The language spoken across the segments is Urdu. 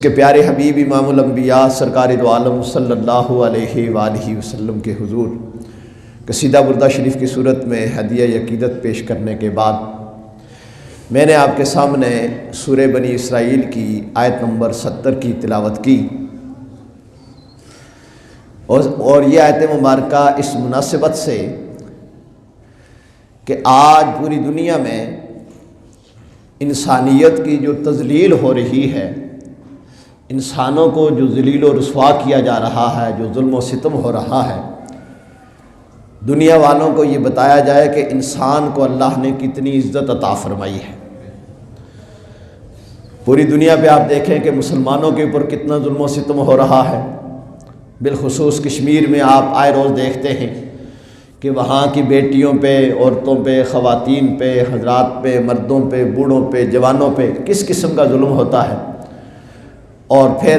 کہ پیارے حبیب امام الانبیاء سرکار دو عالم صلی اللہ علیہ وآلہ وسلم کے حضور قصیدہ بردہ شریف کی صورت میں ہدیہ عقیدت پیش کرنے کے بعد میں نے آپ کے سامنے سورہ بنی اسرائیل کی آیت نمبر 70 کی تلاوت کی، اور یہ آیت مبارکہ اس مناسبت سے کہ آج پوری دنیا میں انسانیت کی جو تذلیل ہو رہی ہے، انسانوں کو جو ذلیل و رسوا کیا جا رہا ہے، جو ظلم و ستم ہو رہا ہے، دنیا والوں کو یہ بتایا جائے کہ انسان کو اللہ نے کتنی عزت عطا فرمائی ہے۔ پوری دنیا پہ آپ دیکھیں کہ مسلمانوں کے اوپر کتنا ظلم و ستم ہو رہا ہے، بالخصوص کشمیر میں آپ آئے روز دیکھتے ہیں کہ وہاں کی بیٹیوں پہ، عورتوں پہ، خواتین پہ، حضرات پہ، مردوں پہ، بوڑھوں پہ، جوانوں پہ کس قسم کا ظلم ہوتا ہے۔ اور پھر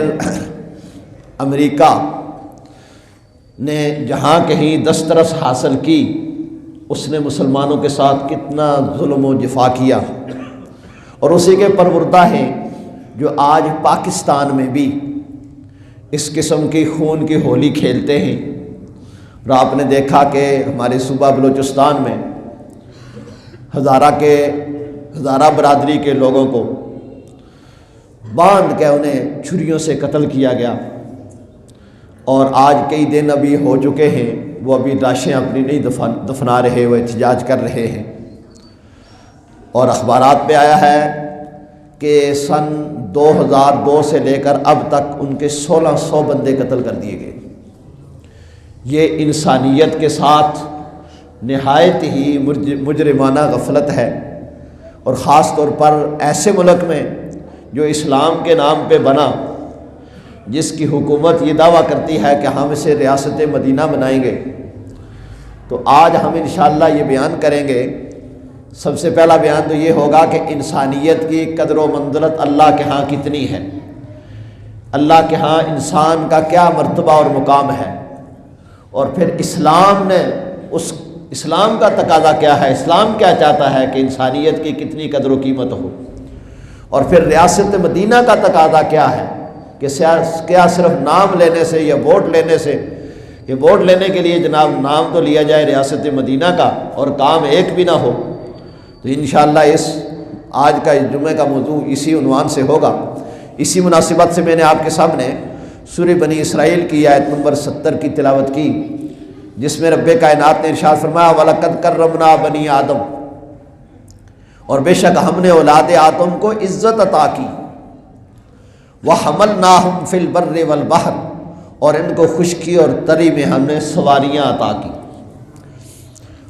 امریکہ نے جہاں کہیں دسترس حاصل کی، اس نے مسلمانوں کے ساتھ کتنا ظلم و جفا کیا، اور اسی کے پروردہ ہیں جو آج پاکستان میں بھی اس قسم کی خون کی ہولی کھیلتے ہیں۔ اور آپ نے دیکھا کہ ہمارے صوبہ بلوچستان میں ہزارہ برادری کے لوگوں کو باندھ کے انہیں چھریوں سے قتل کیا گیا، اور آج کئی دن ابھی ہو چکے ہیں، وہ ابھی لاشیں اپنی نہیں دفنا رہے، وہ احتجاج کر رہے ہیں۔ اور اخبارات پہ آیا ہے کہ سن 2002 سے لے کر اب تک ان کے 1600 بندے قتل کر دیے گئے۔ یہ انسانیت کے ساتھ نہایت ہی مجرمانہ غفلت ہے، اور خاص طور پر ایسے ملک میں جو اسلام کے نام پہ بنا، جس کی حکومت یہ دعویٰ کرتی ہے کہ ہم اسے ریاست مدینہ بنائیں گے۔ تو آج ہم انشاءاللہ یہ بیان کریں گے۔ سب سے پہلا بیان تو یہ ہوگا کہ انسانیت کی قدر و منزلت اللہ کے ہاں کتنی ہے، اللہ کے ہاں انسان کا کیا مرتبہ اور مقام ہے، اور پھر اسلام کا تقاضا کیا ہے، اسلام کیا چاہتا ہے کہ انسانیت کی کتنی قدر و قیمت ہو، اور پھر ریاست مدینہ کا تقاضا کیا ہے کہ کیا صرف نام لینے سے یا ووٹ لینے سے، کہ ووٹ لینے کے لیے جناب نام تو لیا جائے ریاست مدینہ کا اور کام ایک بھی نہ ہو۔ تو انشاءاللہ آج کا اس جمعے کا موضوع اسی عنوان سے ہوگا۔ اسی مناسبت سے میں نے آپ کے سامنے سورہ بنی اسرائیل کی آیت نمبر 70 کی تلاوت کی، جس میں رب کائنات نے ارشاد فرمایا وَلَقَدْ كَرَّمْنَا بَنِي آدم، اور بے شک ہم نے اولاد آدم کو عزت عطا کی، وَحَمَلْنَاهُمْ فِي الْبَرِّ وَالْبَحْرِ، اور ان کو خشکی اور تری میں ہم نے سواریاں عطا کی،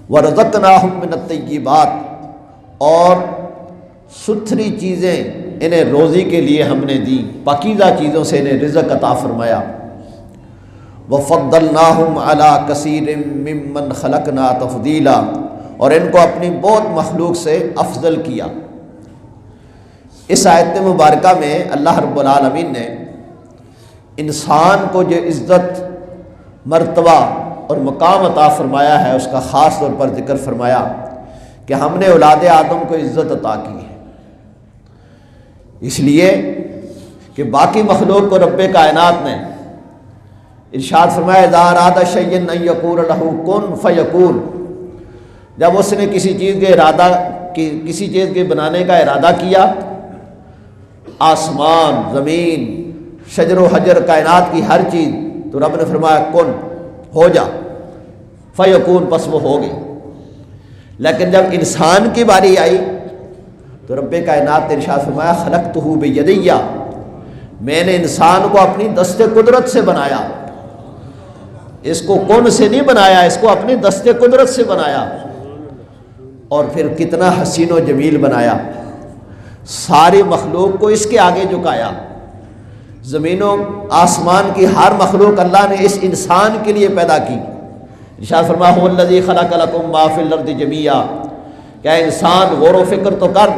وَرَزَقْنَاهُمْ مِنَ الطَّيِّبَاتِ، اور ستھری چیزیں انہیں روزی کے لیے ہم نے دی، پاکیزہ چیزوں سے انہیں رزق عطا فرمایا، وَفَضَّلْنَاهُمْ عَلَىٰ كَثِيرٍ مِّمَّنْ خَلَقْنَا تَفْضِيلًا، اور ان کو اپنی بہت مخلوق سے افضل کیا۔ اس آیت مبارکہ میں اللہ رب العالمین نے انسان کو جو عزت، مرتبہ اور مقام عطا فرمایا ہے، اس کا خاص طور پر ذکر فرمایا کہ ہم نے اولاد آدم کو عزت عطا کی ہے، اس لیے کہ باقی مخلوق کو رب کائنات نے ارشاد فرمایا اذا اراد شیئا ان یقول له کن فیکون، جب اس نے کسی چیز کے بنانے کا ارادہ کیا، آسمان، زمین، شجر و حجر، کائنات کی ہر چیز، تو رب نے فرمایا کن، ہو جا، فیکون، پس وہ ہو گئی۔ لیکن جب انسان کی باری آئی تو رب کائنات نے ارشاد فرمایا خلقتہ بیدی، میں نے انسان کو اپنی دست قدرت سے بنایا، اس کو کون سے نہیں بنایا، اس کو اپنی دست قدرت سے بنایا، اور پھر کتنا حسین و جمیل بنایا، ساری مخلوق کو اس کے آگے جھکایا، زمین و آسمان کی ہر مخلوق اللہ نے اس انسان کے لیے پیدا کی۔ ارشاد فرمایا هو الذی خلق لکم ما فی الارض جمیعا، کیا انسان غور و فکر تو کر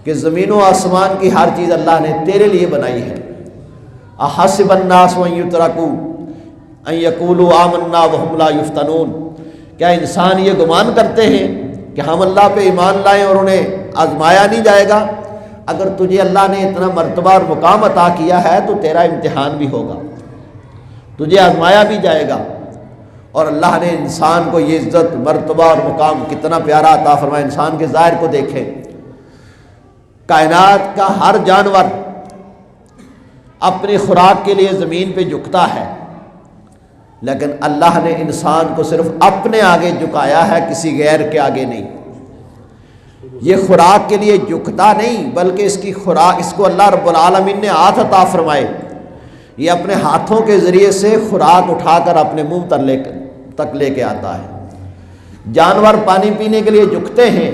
کہ زمین و آسمان کی ہر چیز اللہ نے تیرے لیے بنائی ہے۔ احسب الناس ان یترکوا ان یقولوا آمنا وهم لا یفتنون، کیا انسان یہ گمان کرتے ہیں کہ ہم اللہ پہ ایمان لائیں اور انہیں آزمایا نہیں جائے گا؟ اگر تجھے اللہ نے اتنا مرتبہ اور مقام عطا کیا ہے تو تیرا امتحان بھی ہوگا، تجھے آزمایا بھی جائے گا۔ اور اللہ نے انسان کو یہ عزت، مرتبہ اور مقام کتنا پیارا عطا فرمایا۔ انسان کے ظاہر کو دیکھیں، کائنات کا ہر جانور اپنی خوراک کے لیے زمین پہ جھکتا ہے، لیکن اللہ نے انسان کو صرف اپنے آگے جھکایا ہے، کسی غیر کے آگے نہیں۔ یہ خوراک کے لیے جھکتا نہیں، بلکہ اس کی خوراک، اس کو اللہ رب العالمین نے ہاتھ عطا فرمائے، یہ اپنے ہاتھوں کے ذریعے سے خوراک اٹھا کر اپنے منہ تک لے کے آتا ہے۔ جانور پانی پینے کے لیے جھکتے ہیں،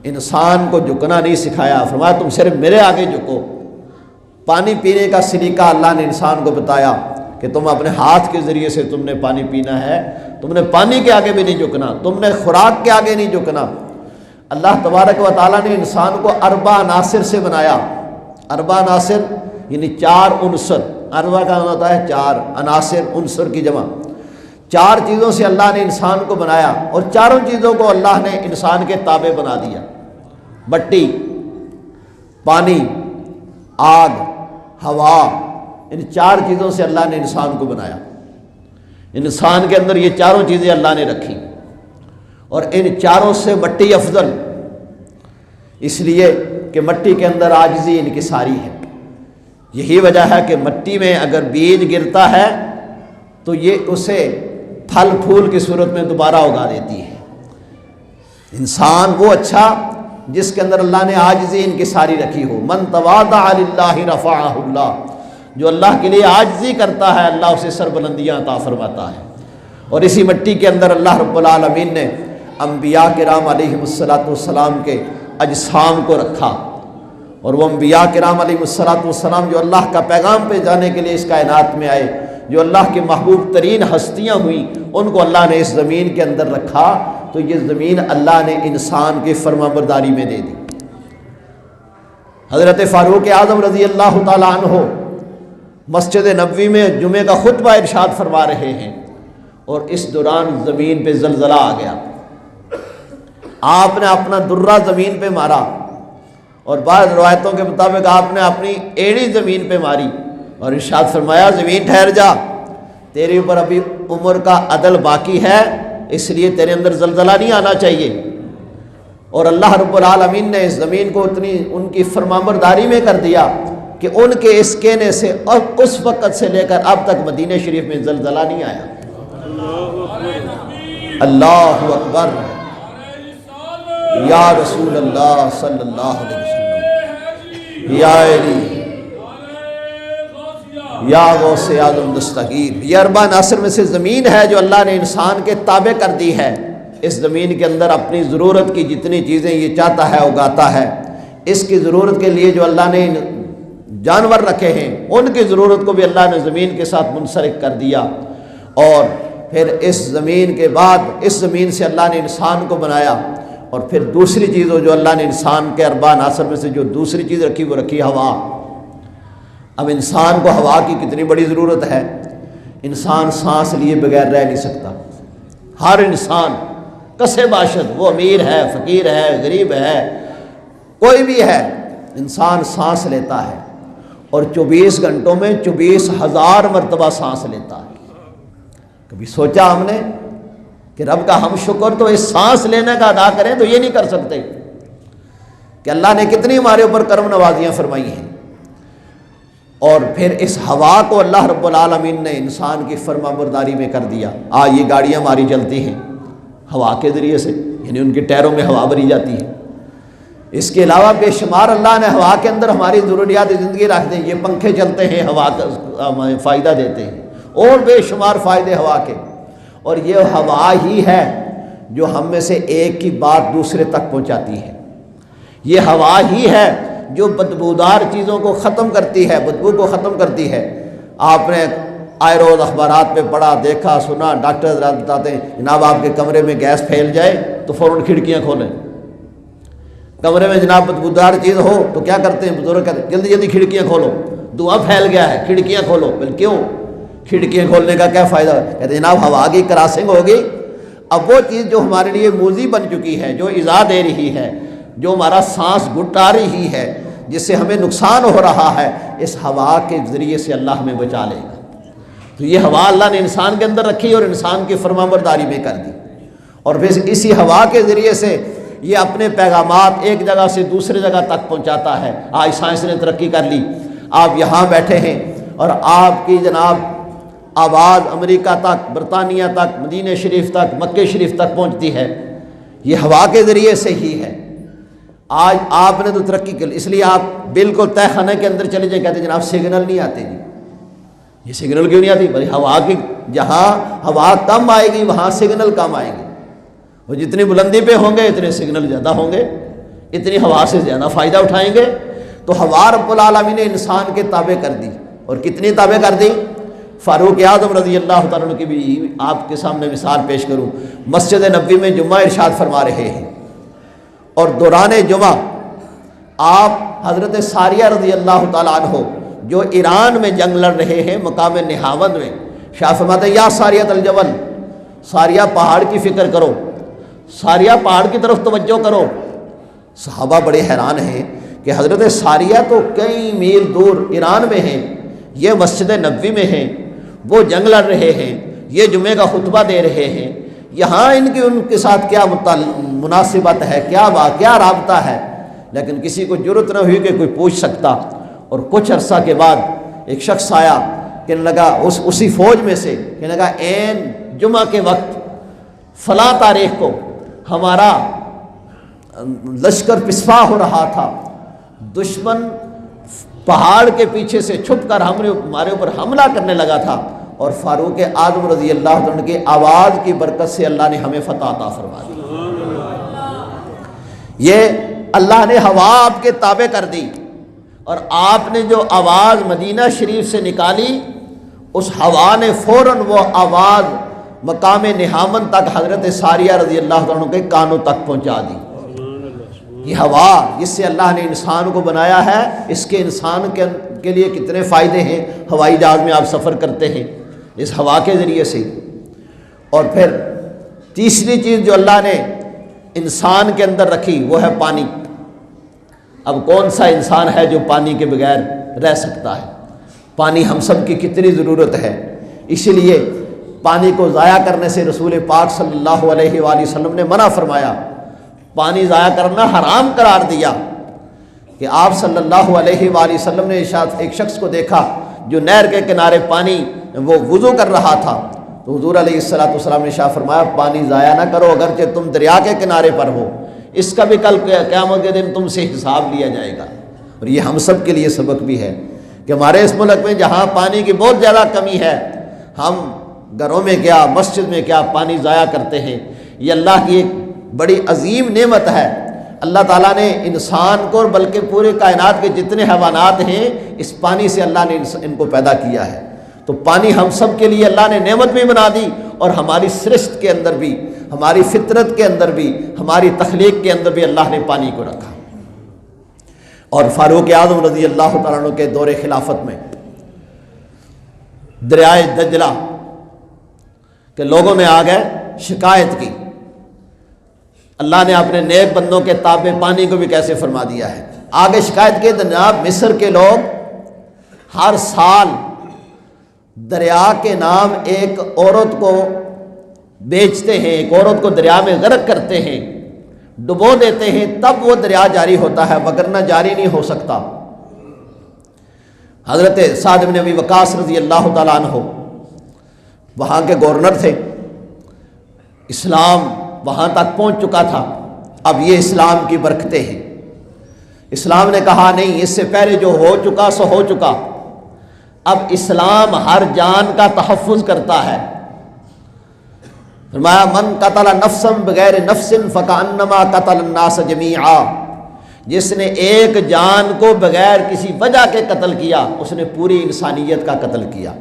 انسان کو جھکنا نہیں سکھایا، فرمایا تم صرف میرے آگے جھکو۔ پانی پینے کا سلیقہ اللہ نے انسان کو بتایا کہ تم اپنے ہاتھ کے ذریعے سے تم نے پانی پینا ہے، تم نے پانی کے آگے بھی نہیں جھکنا، تم نے خوراک کے آگے نہیں جھکنا۔ اللہ تبارک و تعالیٰ نے انسان کو اربع عناصر سے بنایا۔ اربع عناصر یعنی 4 عنصر، اربع کا مطلب ہوتا ہے 4، عناصر عنصر کی جمع۔ 4 چیزوں سے اللہ نے انسان کو بنایا، اور چاروں چیزوں کو اللہ نے انسان کے تابع بنا دیا۔ مٹی، پانی، آگ، ہوا، ان 4 چیزوں سے اللہ نے انسان کو بنایا۔ انسان کے اندر یہ چاروں چیزیں اللہ نے رکھی، اور ان چاروں سے مٹی افضل، اس لیے کہ مٹی کے اندر عاجزی انکساری ہے۔ یہی وجہ ہے کہ مٹی میں اگر بیج گرتا ہے تو یہ اسے پھل پھول کی صورت میں دوبارہ اگا دیتی ہے۔ انسان وہ اچھا جس کے اندر اللہ نے عاجزی انکساری رکھی ہو۔ من تواضع للہ رفعہ اللہ، جو اللہ کے لیے عاجزی کرتا ہے اللہ اسے سربلندیاں عطا فرماتا ہے۔ اور اسی مٹی کے اندر اللہ رب العالمین نے انبیاء کرام علیہم السلام کے اجسام کو رکھا، اور وہ انبیاء کرام علیہم السلام جو اللہ کا پیغام پہ جانے کے لیے اس کائنات میں آئے، جو اللہ کے محبوب ترین ہستیاں ہوئیں، ان کو اللہ نے اس زمین کے اندر رکھا، تو یہ زمین اللہ نے انسان کی فرمانبرداری میں دے دی۔ حضرت فاروق اعظم رضی اللہ تعالیٰ عنہ مسجد نبوی میں جمعے کا خطبہ ارشاد فرما رہے ہیں، اور اس دوران زمین پہ زلزلہ آ گیا۔ آپ نے اپنا درہ زمین پہ مارا، اور بعض روایتوں کے مطابق آپ نے اپنی ایڑی زمین پہ ماری، اور ارشاد فرمایا زمین ٹھہر جا، تیرے اوپر ابھی عمر کا عدل باقی ہے، اس لیے تیرے اندر زلزلہ نہیں آنا چاہیے۔ اور اللہ رب العالمین نے اس زمین کو اتنی ان کی فرمانبرداری میں کر دیا کہ ان کے اس کہنے سے اور اس وقت سے لے کر اب تک مدینہ شریف میں زلزلہ نہیں آیا۔ اللہ اکبر، یا رسول اللہ صلی اللہ علیہ وسلم، یا علی، یا غوث اعظم دستگیر۔ یہ اربع عناصر میں سے زمین ہے جو اللہ نے انسان کے تابع کر دی ہے۔ اس زمین کے اندر اپنی ضرورت کی جتنی چیزیں یہ چاہتا ہے اگاتا ہے۔ اس کی ضرورت کے لیے جو اللہ نے جانور رکھے ہیں ان کی ضرورت کو بھی اللہ نے زمین کے ساتھ منسلک کر دیا۔ اور پھر اس زمین کے بعد اس زمین سے اللہ نے انسان کو بنایا، اور پھر دوسری چیز جو اللہ نے انسان کے اربع عناصر میں سے جو دوسری چیز رکھی وہ رکھی ہوا۔ اب انسان کو ہوا کی کتنی بڑی ضرورت ہے، انسان سانس لیے بغیر رہ نہیں سکتا۔ ہر انسان کسے باشد، وہ امیر ہے، فقیر ہے، غریب ہے، کوئی بھی ہے، انسان سانس لیتا ہے، اور 24 گھنٹوں میں 24,000 مرتبہ سانس لیتا ہے۔ کبھی سوچا ہم نے کہ رب کا ہم شکر تو اس سانس لینے کا ادا کریں تو یہ نہیں کر سکتے کہ اللہ نے کتنی ہمارے اوپر کرم نوازیاں فرمائی ہیں۔ اور پھر اس ہوا کو اللہ رب العالمین نے انسان کی فرمانبرداری میں کر دیا۔ یہ گاڑیاں ہماری چلتی ہیں ہوا کے ذریعے سے، یعنی ان کے ٹائروں میں ہوا بھری جاتی ہے۔ اس کے علاوہ بے شمار اللہ نے ہوا کے اندر ہماری ضروریات زندگی رکھ دیں۔ یہ پنکھے چلتے ہیں، ہوا کا فائدہ دیتے ہیں، اور بے شمار فائدے ہوا کے۔ اور یہ ہوا ہی ہے جو ہم میں سے ایک کی بات دوسرے تک پہنچاتی ہے۔ یہ ہوا ہی ہے جو بدبودار چیزوں کو ختم کرتی ہے، بدبو کو ختم کرتی ہے۔ آپ نے آئے روز اخبارات پہ پڑھا، دیکھا، سنا، ڈاکٹر حضرات بتاتے ہیں جناب آپ کے کمرے میں گیس پھیل جائے تو فوراً کھڑکیاں کھولیں۔ کمرے میں جناب بدبودار چیز ہو تو کیا کرتے ہیں بزرگ، کہتے ہیں جلدی جلدی کھڑکیاں کھولو، دھواں پھیل گیا ہے، کھڑکیاں کھولو۔ بل کیوں؟ کھڑکیاں کھولنے کا کیا فائدہ؟ کہتے ہیں جناب ہوا کی کراسنگ ہوگی۔ اب وہ چیز جو ہمارے لیے موذی بن چکی ہے، جو ایذا دے رہی ہے، جو ہمارا سانس گھٹا رہی ہے، جس سے ہمیں نقصان ہو رہا ہے، اس ہوا کے ذریعے سے اللہ ہمیں بچا لے گا۔ تو یہ ہوا اللہ نے انسان کے اندر رکھی اور انسان کی فرمانبرداری میں کر دی، اور پھر اسی ہوا کے ذریعے سے یہ اپنے پیغامات ایک جگہ سے دوسری جگہ تک پہنچاتا ہے۔ آج سائنس نے ترقی کر لی، آپ یہاں بیٹھے ہیں اور آپ کی جناب آواز امریکہ تک، برطانیہ تک، مدینہ شریف تک، مکہ شریف تک پہنچتی ہے، یہ ہوا کے ذریعے سے ہی ہے۔ آج آپ نے تو ترقی کر لی، اس لیے آپ بالکل تہہ خانے کے اندر چلے جائیں، کہتے ہیں جناب سگنل نہیں آتے جی۔ یہ سگنل کیوں نہیں آتی؟ بھائی ہوا کی، جہاں ہوا کم آئے گی وہاں سگنل کم آئیں گے، وہ جتنی بلندی پہ ہوں گے اتنے سگنل زیادہ ہوں گے، اتنی ہوا سے زیادہ فائدہ اٹھائیں گے۔ تو ہوا رب العالمین نے انسان کے تابع کر دی، اور کتنی تابع کر دی؟ فاروق اعظم رضی اللہ تعالیٰ عنہ کی بھی آپ کے سامنے مثال پیش کروں۔ مسجد نبوی میں جمعہ ارشاد فرما رہے ہیں، اور دوران جمعہ آپ حضرت ساریہ رضی اللہ تعالیٰ عنہ جو ایران میں جنگ لڑ رہے ہیں مقام نہاوند میں، شاہ فرماتے ہیں یا ساریہ الجبل، ساریہ پہاڑ کی فکر کرو، ساریہ پہاڑ کی طرف توجہ کرو۔ صحابہ بڑے حیران ہیں کہ حضرت ساریہ تو کئی میل دور ایران میں ہیں، یہ مسجد نبوی میں ہیں، وہ جنگ لڑ رہے ہیں، یہ جمعے کا خطبہ دے رہے ہیں، یہاں ان کے ساتھ کیا مناسبت ہے، کیا رابطہ ہے؟ لیکن کسی کو جرت نہ ہوئی کہ کوئی پوچھ سکتا۔ اور کچھ عرصہ کے بعد ایک شخص آیا، کہنے لگا اسی فوج میں سے، کہنے لگا عین جمعہ کے وقت فلاں تاریخ کو ہمارا لشکر پسپا ہو رہا تھا، دشمن پہاڑ کے پیچھے سے چھپ کر ہمارے اوپر حملہ کرنے لگا تھا، اور فاروق اعظم رضی اللہ عنہ کی آواز کی برکت سے اللہ نے ہمیں فتح عطا فرما دی۔ یہ اللہ نے ہوا آپ کے تابع کر دی، اور آپ نے جو آواز مدینہ شریف سے نکالی، اس ہوا نے فوراً وہ آواز مقام نہامن تک حضرت ساریہ رضی اللہ عنہ کے کانوں تک پہنچا دی۔ یہ ہوا جس سے اللہ نے انسان کو بنایا ہے، اس کے انسان کے لیے کتنے فائدے ہیں۔ ہوائی جہاز میں آپ سفر کرتے ہیں اس ہوا کے ذریعے سے۔ اور پھر تیسری چیز جو اللہ نے انسان کے اندر رکھی وہ ہے پانی۔ اب کون سا انسان ہے جو پانی کے بغیر رہ سکتا ہے؟ پانی ہم سب کی کتنی ضرورت ہے، اسی لیے پانی کو ضائع کرنے سے رسول پاک صلی اللہ علیہ وآلہ وسلم نے منع فرمایا، پانی ضائع کرنا حرام قرار دیا۔ کہ آپ صلی اللہ علیہ وآلہ وسلم نے ایک شخص کو دیکھا جو نہر کے کنارے پانی وہ وضو کر رہا تھا، تو حضور علیہ الصلوۃ والسلام نے ارشاد فرمایا پانی ضائع نہ کرو، اگرچہ تم دریا کے کنارے پر ہو، اس کا بھی کل قیامت کے دن تم سے حساب لیا جائے گا۔ اور یہ ہم سب کے لیے سبق بھی ہے کہ ہمارے اس ملک میں جہاں پانی کی بہت زیادہ کمی ہے، ہم گھروں میں کیا، مسجد میں کیا پانی ضائع کرتے ہیں۔ یہ اللہ کی ایک بڑی عظیم نعمت ہے۔ اللہ تعالیٰ نے انسان کو بلکہ پورے کائنات کے جتنے حیوانات ہیں اس پانی سے اللہ نے ان کو پیدا کیا ہے۔ تو پانی ہم سب کے لیے اللہ نے نعمت بھی بنا دی، اور ہماری سرشت کے اندر بھی، ہماری فطرت کے اندر بھی، ہماری تخلیق کے اندر بھی اللہ نے پانی کو رکھا۔ اور فاروق اعظم رضی اللہ تعالیٰ عنہ کے دور خلافت میں دریائے دجلہ کہ لوگوں نے آ گئے شکایت کی، اللہ نے اپنے نیک بندوں کے تابع پانی کو بھی کیسے فرما دیا ہے۔ آگے شکایت کی جناب مصر کے لوگ ہر سال دریا کے نام ایک عورت کو بیچتے ہیں، ایک عورت کو دریا میں غرق کرتے ہیں، ڈبو دیتے ہیں، تب وہ دریا جاری ہوتا ہے، وگرنہ جاری نہیں ہو سکتا۔ حضرت سعد بن ابی وقاص رضی اللہ تعالیٰ عنہ وہاں کے گورنر تھے، اسلام وہاں تک پہنچ چکا تھا۔ اب یہ اسلام کی برکتیں ہیں۔ اسلام نے کہا نہیں، اس سے پہلے جو ہو چکا سو ہو چکا، اب اسلام ہر جان کا تحفظ کرتا ہے۔ فرمایا من قتل نفسا بغیر نفس فکأنما قتل الناس جمیعا، جس نے ایک جان کو بغیر کسی وجہ کے قتل کیا اس نے پوری انسانیت کا قتل کیا۔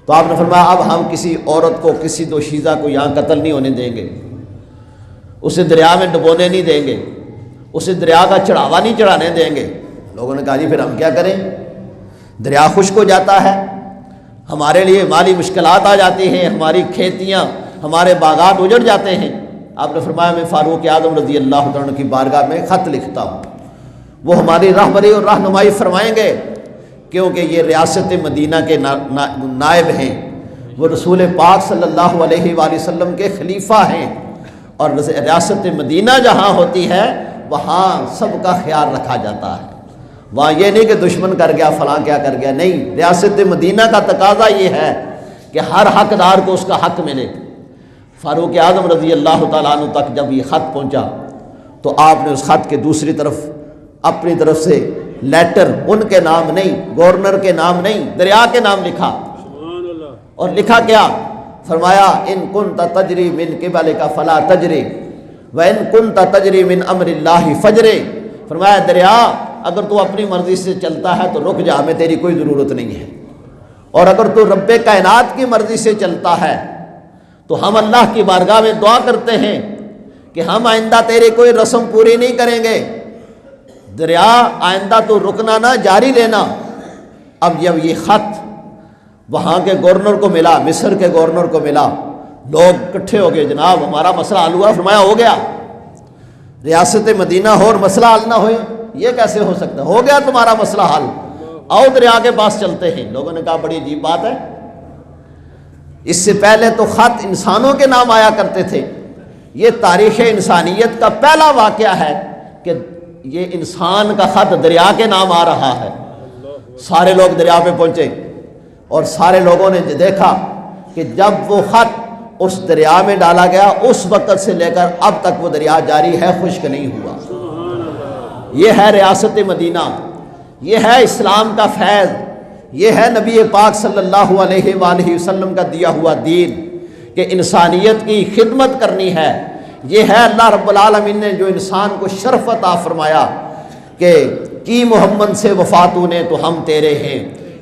تو آپ نے فرمایا اب ہم کسی عورت کو، کسی دوشیزہ کو یہاں قتل نہیں ہونے دیں گے، اسے دریا میں ڈبونے نہیں دیں گے، اسے دریا کا چڑھاوا نہیں چڑھانے دیں گے۔ لوگوں نے کہا جی پھر ہم کیا کریں؟ دریا خشک ہو جاتا ہے، ہمارے لیے مالی مشکلات آ جاتی ہیں، ہماری کھیتیاں، ہمارے باغات اجڑ جاتے ہیں۔ آپ نے فرمایا میں فاروق اعظم رضی اللہ عنہ کی بارگاہ میں خط لکھتا ہوں، وہ ہماری رہبری اور رہنمائی فرمائیں گے، کیونکہ یہ ریاست مدینہ کے نائب ہیں، وہ رسول پاک صلی اللہ علیہ وآلہ وسلم کے خلیفہ ہیں، اور ریاست مدینہ جہاں ہوتی ہے وہاں سب کا خیال رکھا جاتا ہے، وہاں یہ نہیں کہ دشمن کر گیا فلاں کیا کر گیا، نہیں، ریاست مدینہ کا تقاضا یہ ہے کہ ہر حقدار کو اس کا حق ملے۔ فاروق اعظم رضی اللہ تعالیٰ عنہ تک جب یہ خط پہنچا تو آپ نے اس خط کے دوسری طرف اپنی طرف سے لیٹر، ان کے نام نہیں، گورنر کے نام نہیں، دریا کے نام لکھا، اور لکھا کیا؟ فرمایا ان کنت تجری من قبلک فلا تجری وان کنت تجری من امر اللہ فجری، فرمایا دریا اگر تو اپنی مرضی سے چلتا ہے تو رک جا، ہمیں تیری کوئی ضرورت نہیں ہے، اور اگر تو رب کائنات کی مرضی سے چلتا ہے تو ہم اللہ کی بارگاہ میں دعا کرتے ہیں کہ ہم آئندہ تیری کوئی رسم پوری نہیں کریں گے، دریا آئندہ تو رکنا نہ، جاری لینا۔ اب جب یہ خط وہاں کے گورنر کو ملا، مصر کے گورنر کو ملا، لوگ اکٹھے ہو گئے، جناب ہمارا مسئلہ حل ہوا، فرمایا ہو گیا، ریاست مدینہ ہو اور مسئلہ حل نہ ہوئے، یہ کیسے ہو سکتا ہے؟ ہو گیا تمہارا مسئلہ حل، آؤ دریا کے پاس چلتے ہیں۔ لوگوں نے کہا بڑی عجیب بات ہے، اس سے پہلے تو خط انسانوں کے نام آیا کرتے تھے، یہ تاریخ انسانیت کا پہلا واقعہ ہے کہ یہ انسان کا خط دریا کے نام آ رہا ہے۔ سارے لوگ دریا پہ پہنچے اور سارے لوگوں نے دیکھا کہ جب وہ خط اس دریا میں ڈالا گیا اس وقت سے لے کر اب تک وہ دریا جاری ہے، خشک نہیں ہوا۔ یہ ہے ریاست مدینہ، یہ ہے اسلام کا فیض، یہ ہے نبی پاک صلی اللہ علیہ وآلہ وسلم کا دیا ہوا دین کہ انسانیت کی خدمت کرنی ہے۔ یہ ہے اللہ رب العالمین نے جو انسان کو شرف عطا فرمایا کہ کی محمد سے وفاتوں نے تو ہم تیرے ہیں،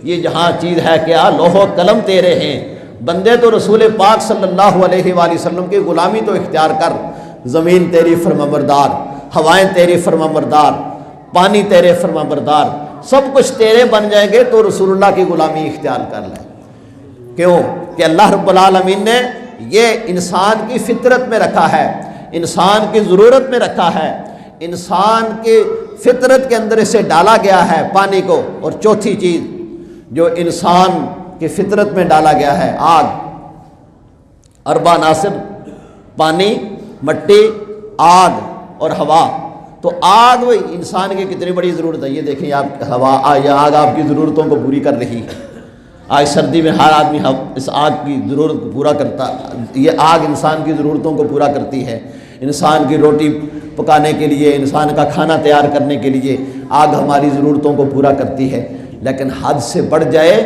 یہ جہاں چیز ہے کیا، لوح و قلم تیرے ہیں، بندے تو رسول پاک صلی اللہ علیہ وآلہ وسلم کی غلامی تو اختیار کر، زمین تیری فرمانبردار، ہوائیں تیری فرمانبردار، پانی تیرے فرمانبردار، سب کچھ تیرے بن جائیں گے تو رسول اللہ کی غلامی اختیار کر لیں۔ کیوں کہ اللہ رب العالمین نے یہ انسان کی فطرت میں رکھا ہے، انسان کی ضرورت میں رکھا ہے، انسان کی فطرت کے اندر اسے ڈالا گیا ہے پانی کو۔ اور چوتھی چیز جو انسان کی فطرت میں ڈالا گیا ہے، آگ، اربع عناصر، پانی، مٹی، آگ اور ہوا۔ تو آگ وہ انسان کی کتنی بڑی ضرورت ہے، یہ دیکھیں آپ، ہوا یا آگ آپ کی ضرورتوں کو پوری کر رہی ہے۔ آج سردی میں ہر آدمی اس آگ کی ضرورت کو پورا کرتا، یہ آگ انسان کی ضرورتوں کو پورا کرتی ہے، انسان کی روٹی پکانے کے لیے، انسان کا کھانا تیار کرنے کے لیے آگ ہماری ضرورتوں کو پورا کرتی ہے، لیکن حد سے بڑھ جائے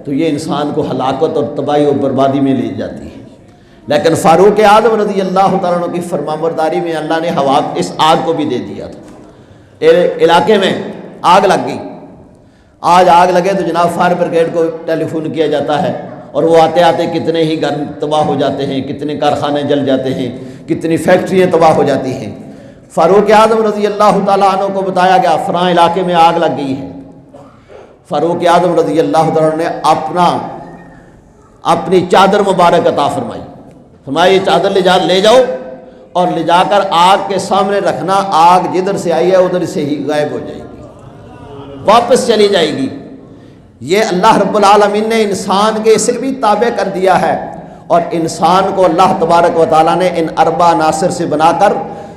تو یہ انسان کو ہلاکت اور تباہی اور بربادی میں لے جاتی ہے۔ لیکن فاروق اعظم رضی اللہ تعالیٰ عنہ کی فرمانبرداری میں اللہ نے ہوا اس آگ کو بھی دے دیا تھا۔ علاقے میں آگ لگ گئی، آج آگ لگے تو جناب فائر بریگیڈ کو ٹیلی فون کیا جاتا ہے، اور وہ آتے آتے کتنے ہی گھر تباہ ہو جاتے ہیں، کتنے کارخانے جل جاتے ہیں، کتنی فیکٹریاں تباہ ہو جاتی ہیں۔ فاروق اعظم رضی اللہ تعالیٰ عنہ کو بتایا گیا فلاں علاقے میں آگ لگ گئی ہے۔ فاروق اعظم رضی اللہ تعالیٰ عنہ نے اپنی چادر مبارک عطا فرمائی، فرمایا یہ چادر لے جاؤ اور لے جا کر آگ کے سامنے رکھنا، آگ جدھر سے آئی ہے ادھر سے ہی غائب ہو جائے گی، واپس چلی جائے گی۔ یہ اللہ رب العالمین نے انسان کے اسے بھی تابع کر دیا ہے، اور انسان کو اللہ تبارک و تعالیٰ نے ان اربع عناصر سے بنا کر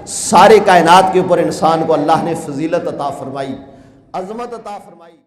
ساری کائنات کے اوپر انسان کو اللہ نے فضیلت عطا فرمائی، عظمت عطا فرمائی۔